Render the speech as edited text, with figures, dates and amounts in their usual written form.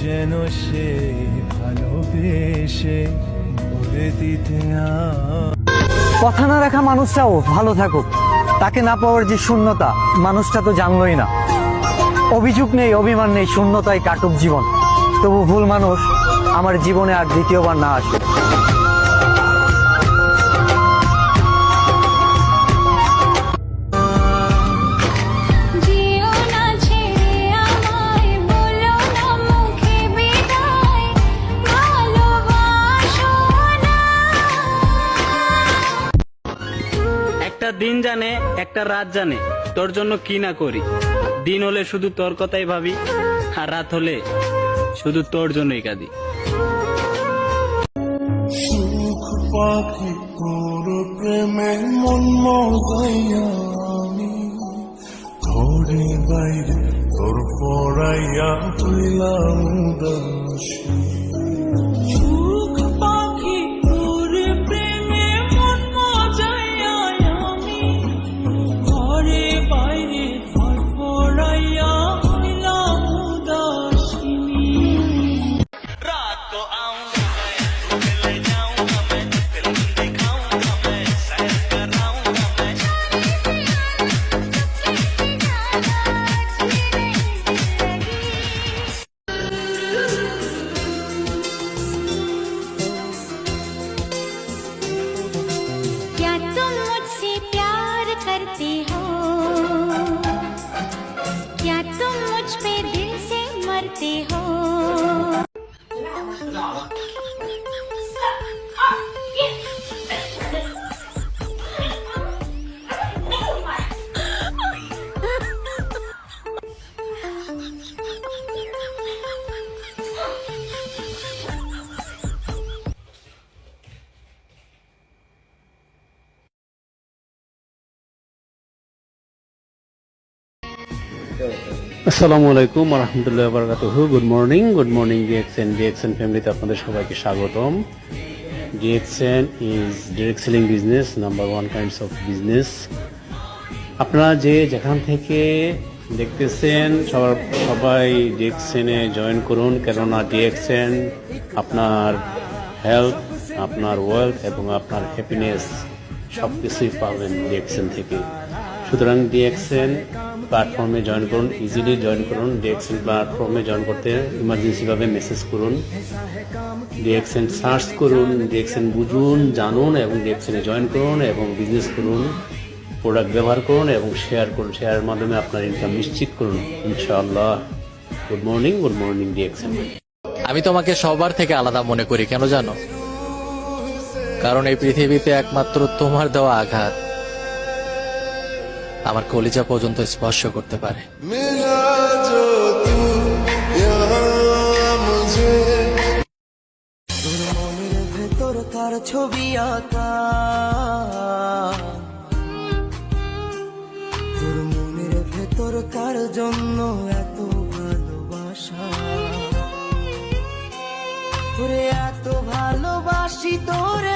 যেন সে ভালোবেসে বলে দিতে কথা না রাখা মানুষটাও ভালো থাকুক, তাকে না পাওয়ার যে শূন্যতা মানুষটা তো জানলই না। অভিযোগ নেই, অভিমান নেই, শূন্যতায় কাটুক জীবন, তবু ভুল মানুষ আমার জীবনে আর দ্বিতীয়বার না আসে। একটা দিন জানে একটা রাত জানে তোর জন্য কি না করি। দিন হলে শুধু তোর কথাই ভাবি, আর রাত হলে শুধু তোর জন্যই কাঁদি। সুখ পাখি তোর প্রেমে মন মজাইয়া আমি ঘরে বাইরে তোর পড়াইয়া হইলাম উদাসী। সুখ পাখি তোর প্রেমে মন মজাইয়া আমি ঘরে বাইরে তোর পড়াইয়া হইলাম উদাসী। রাত তো আউঁগা मैं, तू ले जाऊंगा मैं, फिल्म दिखाऊंगा मैं, सैर कराऊंगा मैं। क्या तुम मुझसे प्यार करते हो? क्या तुम मुझ पे दिल से मरते हो? আসসালামু আলাইকুম রহমতুল্লাহ বারাকাতুহু। গুড মর্নিং ডিএক্সএন ফ্যামিলিতে আপনাদের সবাইকে স্বাগতম। DXN is direct selling business, number 1 kinds of business. আপনারা যেখান থেকে দেখতেছেন সবাই ডিএক্সএনে জয়েন করুন, কেননা ডিএক্সএন আপনার হেলথ, আপনার ওয়েলথ এবং আপনার হ্যাপিনেস সব কিছুই পাবেন ডিএক্সএন থেকে। সুতরাং ডিএক্সএন প্ল্যাটফর্মে জয়েন করুন, ইজিলি জয়েন করুন। ডিএক্সএন প্ল্যাটফর্মে জয়েন করতে ইমার্জেন্সিভাবে মেসেজ করুন, ডিএক্সএন সার্চ করুন, ডিএক্সএন বুঝুন, জানুন এবং ডিএক্সএনে জয়েন করুন এবং বিজনেস করুন, প্রোডাক্ট ব্যবহার করুন এবং শেয়ার করুন। শেয়ারের মাধ্যমে আপনার ইনকাম নিশ্চিত করুন ইনশাআল্লাহ। Good morning DXN. আমি তোমাকে সবার থেকে আলাদা মনে করি, কেন জানো? কারণ এই পৃথিবীতে একমাত্র তোমার দেওয়া আঘাত আমার কলিজা পর্যন্ত স্পর্শ করতে পারে। তোর মনের ভেতর তার ছবি আঁকা, তোর মনের ভেতর তার জন্য এত ভালোবাসা, তোরে এত ভালোবাসি তোরে